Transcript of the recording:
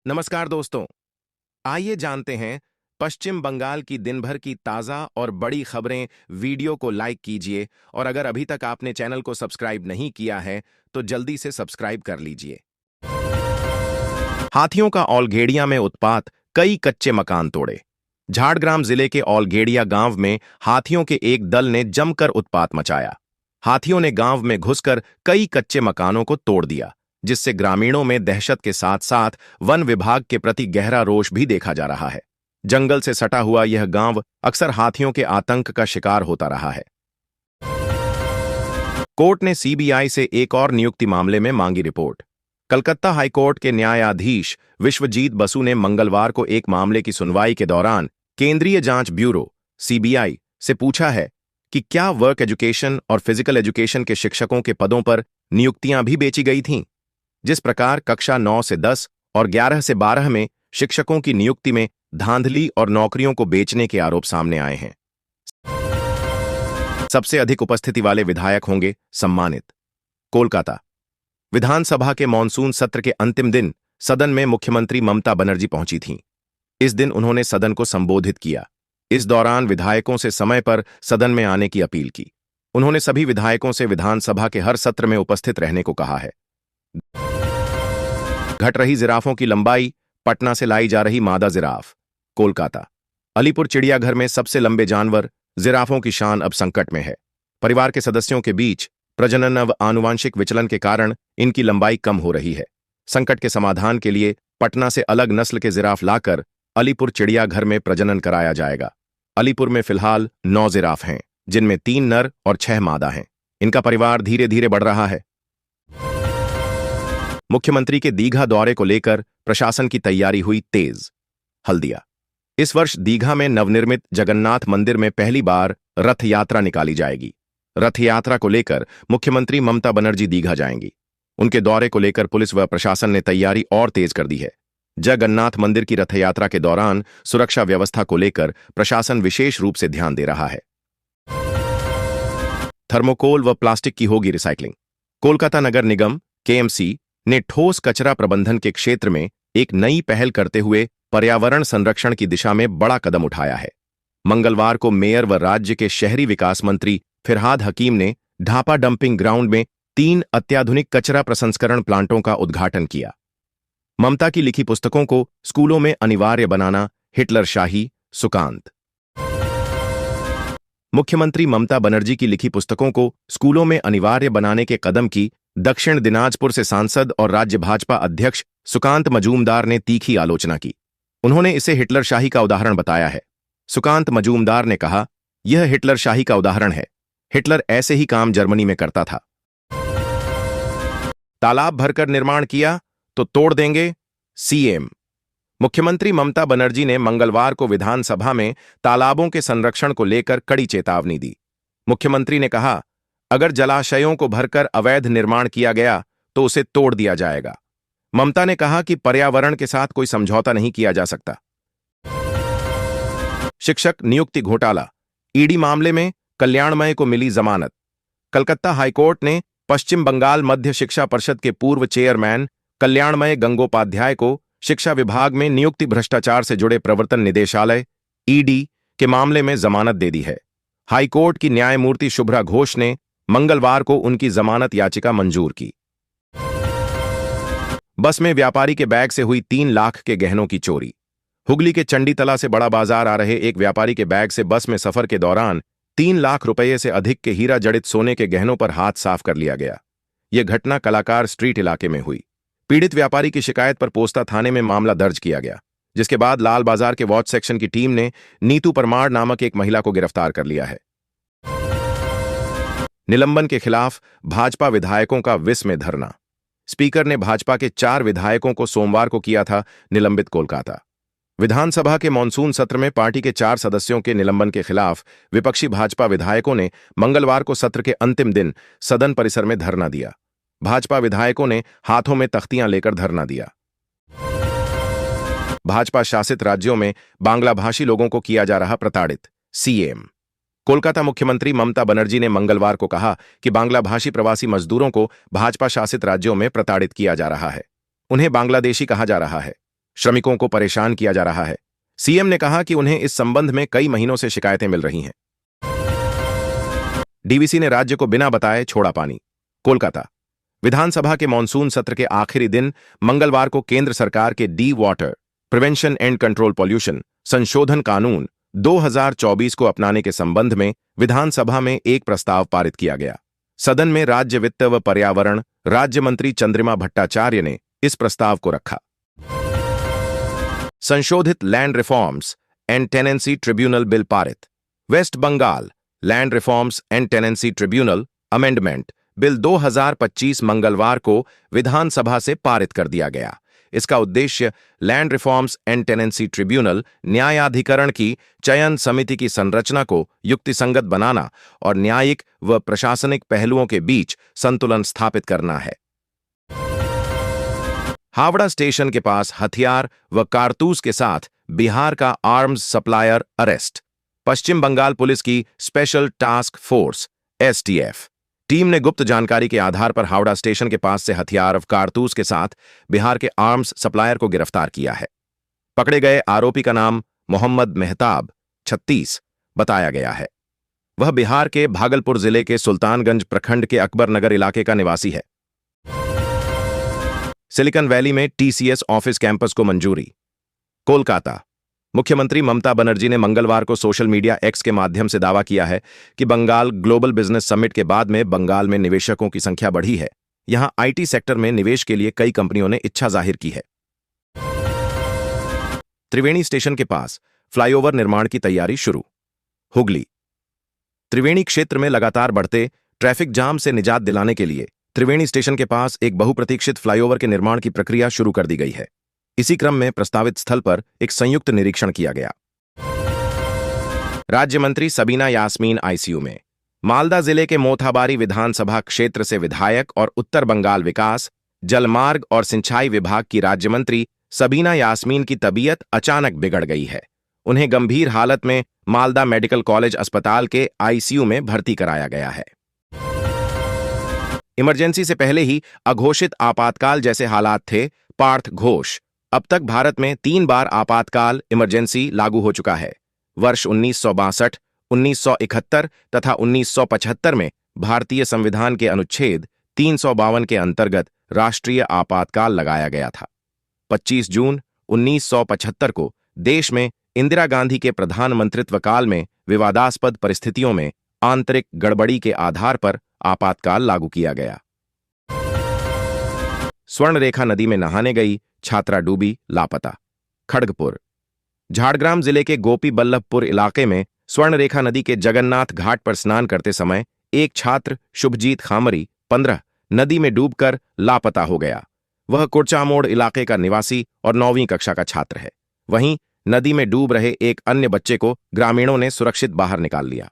नमस्कार दोस्तों। आइए जानते हैं पश्चिम बंगाल की दिन भर की ताज़ा और बड़ी खबरें। वीडियो को लाइक कीजिए और अगर अभी तक आपने चैनल को सब्सक्राइब नहीं किया है तो जल्दी से सब्सक्राइब कर लीजिए। हाथियों का औलगेड़िया में उत्पात, कई कच्चे मकान तोड़े। झाड़ग्राम जिले के औलगेड़िया गांव में हाथियों के एक दल ने जमकर उत्पात मचाया। हाथियों ने गांव में घुसकर कई कच्चे मकानों को तोड़ दिया, जिससे ग्रामीणों में दहशत के साथ साथ वन विभाग के प्रति गहरा रोष भी देखा जा रहा है। जंगल से सटा हुआ यह गांव अक्सर हाथियों के आतंक का शिकार होता रहा है। कोर्ट ने सीबीआई से एक और नियुक्ति मामले में मांगी रिपोर्ट। कलकत्ता हाईकोर्ट के न्यायाधीश विश्वजीत बसु ने मंगलवार को एक मामले की सुनवाई के दौरान केंद्रीय जांच ब्यूरो सीबीआई से पूछा है कि क्या वर्क एजुकेशन और फिजिकल एजुकेशन के शिक्षकों के पदों पर नियुक्तियां भी बेची गई थीं। जिस प्रकार कक्षा 9 से 10 और 11 से 12 में शिक्षकों की नियुक्ति में धांधली और नौकरियों को बेचने के आरोप सामने आए हैं। सबसे अधिक उपस्थिति वाले विधायक होंगे सम्मानित। कोलकाता विधानसभा के मॉनसून सत्र के अंतिम दिन सदन में मुख्यमंत्री ममता बनर्जी पहुंची थीं। इस दिन उन्होंने सदन को संबोधित किया। इस दौरान विधायकों से समय पर सदन में आने की अपील की। उन्होंने सभी विधायकों से विधानसभा के हर सत्र में उपस्थित रहने को कहा है। घट रही जिराफों की लंबाई, पटना से लाई जा रही मादा जिराफ। कोलकाता अलीपुर चिड़ियाघर में सबसे लंबे जानवर जिराफों की शान अब संकट में है। परिवार के सदस्यों के बीच प्रजनन अब आनुवांशिक विचलन के कारण इनकी लंबाई कम हो रही है। संकट के समाधान के लिए पटना से अलग नस्ल के जिराफ लाकर अलीपुर चिड़ियाघर में प्रजनन कराया जाएगा। अलीपुर में फिलहाल 9 जिराफ हैं, जिनमें 3 नर और 6 मादा हैं। इनका परिवार धीरे धीरे बढ़ रहा है। मुख्यमंत्री के दीघा दौरे को लेकर प्रशासन की तैयारी हुई तेज। हल्दिया इस वर्ष दीघा में नवनिर्मित जगन्नाथ मंदिर में पहली बार रथ यात्रा निकाली जाएगी। रथ यात्रा को लेकर मुख्यमंत्री ममता बनर्जी दीघा जाएंगी। उनके दौरे को लेकर पुलिस व प्रशासन ने तैयारी और तेज कर दी है। जगन्नाथ मंदिर की रथ यात्रा के दौरान सुरक्षा व्यवस्था को लेकर प्रशासन विशेष रूप से ध्यान दे रहा है। थर्मोकोल व प्लास्टिक की होगी रिसाइकलिंग। कोलकाता नगर निगम केएमसी ने ठोस कचरा प्रबंधन के क्षेत्र में एक नई पहल करते हुए पर्यावरण संरक्षण की दिशा में बड़ा कदम उठाया है। मंगलवार को मेयर व राज्य के शहरी विकास मंत्री फिरहाद हकीम ने ढापा डंपिंग ग्राउंड में 3 अत्याधुनिक कचरा प्रसंस्करण प्लांटों का उद्घाटन किया। ममता की लिखी पुस्तकों को स्कूलों में अनिवार्य बनाना, हिटलर शाही, सुकांत। मुख्यमंत्री ममता बनर्जी की लिखी पुस्तकों को स्कूलों में अनिवार्य बनाने के कदम की दक्षिण दिनाजपुर से सांसद और राज्य भाजपा अध्यक्ष सुकांत मजूमदार ने तीखी आलोचना की। उन्होंने इसे हिटलर शाही का उदाहरण बताया है। सुकांत मजूमदार ने कहा, यह हिटलर शाही का उदाहरण है। हिटलर ऐसे ही काम जर्मनी में करता था। तालाब भरकर निर्माण किया तो तोड़ देंगे, सीएम। मुख्यमंत्री ममता बनर्जी ने मंगलवार को विधानसभा में तालाबों के संरक्षण को लेकर कड़ी चेतावनी दी। मुख्यमंत्री ने कहा, अगर जलाशयों को भरकर अवैध निर्माण किया गया तो उसे तोड़ दिया जाएगा। ममता ने कहा कि पर्यावरण के साथ कोई समझौता नहीं किया जा सकता। शिक्षक नियुक्ति घोटाला, ईडी मामले में कल्याणमय को मिली जमानत। कलकत्ता हाईकोर्ट ने पश्चिम बंगाल मध्य शिक्षा परिषद के पूर्व चेयरमैन कल्याणमय गंगोपाध्याय को शिक्षा विभाग में नियुक्ति भ्रष्टाचार से जुड़े प्रवर्तन निदेशालय ईडी के मामले में जमानत दे दी है। हाईकोर्ट की न्यायमूर्ति शुभ्रा घोष ने मंगलवार को उनकी जमानत याचिका मंजूर की। बस में व्यापारी के बैग से हुई 3 लाख के गहनों की चोरी। हुगली के चंडीतला से बड़ा बाजार आ रहे एक व्यापारी के बैग से बस में सफर के दौरान 3 लाख रुपये से अधिक के हीरा जड़ित सोने के गहनों पर हाथ साफ कर लिया गया। यह घटना कलाकार स्ट्रीट इलाके में हुई। पीड़ित व्यापारी की शिकायत पर पोस्ता थाने में मामला दर्ज किया गया, जिसके बाद लाल बाजार के वॉच सेक्शन की टीम ने नीतू परमार नामक एक महिला को गिरफ्तार कर लिया है। निलंबन के खिलाफ भाजपा विधायकों का विस में धरना। स्पीकर ने भाजपा के 4 विधायकों को सोमवार को किया था निलंबित। कोलकाता विधानसभा के मॉनसून सत्र में पार्टी के 4 सदस्यों के निलंबन के खिलाफ विपक्षी भाजपा विधायकों ने मंगलवार को सत्र के अंतिम दिन सदन परिसर में धरना दिया। भाजपा विधायकों ने हाथों में तख्तियां लेकर धरना दिया। भाजपा शासित राज्यों में बांग्ला भाषी लोगों को किया जा रहा प्रताड़ित, सीएम। कोलकाता मुख्यमंत्री ममता बनर्जी ने मंगलवार को कहा कि बांग्ला भाषी प्रवासी मजदूरों को भाजपा शासित राज्यों में प्रताड़ित किया जा रहा है। उन्हें बांग्लादेशी कहा जा रहा है। श्रमिकों को परेशान किया जा रहा है। सीएम ने कहा कि उन्हें इस संबंध में कई महीनों से शिकायतें मिल रही हैं। डीवीसी ने राज्य को बिना बताए छोड़ा पानी। कोलकाता। विधानसभा के मॉनसून सत्र के आखिरी दिन मंगलवार को केंद्र सरकार के D water prevention and control pollution संशोधन कानून 2024 को अपनाने के संबंध में विधानसभा में एक प्रस्ताव पारित किया गया। सदन में राज्य वित्त व पर्यावरण राज्य मंत्री चंद्रिमा भट्टाचार्य ने इस प्रस्ताव को रखा। संशोधित land reforms and tenancy tribunal bill पारित। West Bengal land reforms and tenancy tribunal amendment bill 2025 मंगलवार को विधानसभा से पारित कर दिया गया। इसका उद्देश्य land reforms and tenancy tribunal न्यायाधिकरण की चयन समिति की संरचना को युक्तिसंगत बनाना और न्यायिक व प्रशासनिक पहलुओं के बीच संतुलन स्थापित करना है। हावड़ा स्टेशन के पास हथियार व कारतूस के साथ बिहार का आर्म्स सप्लायर अरेस्ट। पश्चिम बंगाल पुलिस की special task force STF team ने गुप्त जानकारी के आधार पर हावड़ा स्टेशन के पास से हथियार व कारतूस के साथ बिहार के आर्म्स सप्लायर को गिरफ्तार किया है। पकड़े गए आरोपी का नाम मोहम्मद मेहताब 36 बताया गया है। वह बिहार के भागलपुर जिले के सुल्तानगंज प्रखंड के अकबरनगर इलाके का निवासी है। सिलिकॉन वैली में टीसीएस ऑफिस कैंपस को मंजूरी। कोलकाता। मुख्यमंत्री ममता बनर्जी ने मंगलवार को सोशल मीडिया एक्स के माध्यम से दावा किया है कि बंगाल ग्लोबल बिजनेस समिट के बाद में बंगाल में निवेशकों की संख्या बढ़ी है। यहां आईटी सेक्टर में निवेश के लिए कई कंपनियों ने इच्छा जाहिर की है। त्रिवेणी स्टेशन के पास फ्लाईओवर निर्माण की तैयारी शुरू। हुगली। त्रिवेणी क्षेत्र में लगातार बढ़ते ट्रैफिक जाम से निजात दिलाने के लिए त्रिवेणी स्टेशन के पास एक बहुप्रतीक्षित फ्लाईओवर के निर्माण की प्रक्रिया शुरू कर दी गई है। इसी क्रम में प्रस्तावित स्थल पर एक संयुक्त निरीक्षण किया गया। राज्य मंत्री सबीना यास्मीन आईसीयू में। मालदा जिले के मोथाबारी विधानसभा क्षेत्र से विधायक और उत्तर बंगाल विकास, जलमार्ग और सिंचाई विभाग की राज्य मंत्री सबीना यास्मीन की तबीयत अचानक बिगड़ गई है। उन्हें गंभीर हालत में मालदा मेडिकल कॉलेज अस्पताल के आईसीयू में भर्ती कराया गया है। इमरजेंसी से पहले ही अघोषित आपातकाल जैसे हालात थे। पार्थ घोष। अब तक भारत में 3 बार आपातकाल इमरजेंसी लागू हो चुका है। वर्ष 1962, 1971 तथा 1975 में भारतीय संविधान के अनुच्छेद 352 के अंतर्गत राष्ट्रीय आपातकाल लगाया गया था। 25 जून 1975 को देश में इंदिरा गांधी के प्रधानमंत्रित्व काल में विवादास्पद परिस्थितियों में आंतरिक गड़बड़ी के आधार पर आपातकाल लागू किया गया। स्वर्णरेखा नदी में नहाने गई छात्रा डूबी, लापता। खड़गपुर। झाड़ग्राम जिले के गोपी बल्लभपुर इलाके में स्वर्णरेखा नदी के जगन्नाथ घाट पर स्नान करते समय एक छात्र शुभजीत खामरी 15 नदी में डूबकर लापता हो गया। वह कुर्चामोड़ इलाके का निवासी और 9वीं कक्षा का छात्र है। वहीं नदी में डूब रहे एक अन्य बच्चे को ग्रामीणों ने सुरक्षित बाहर निकाल लिया।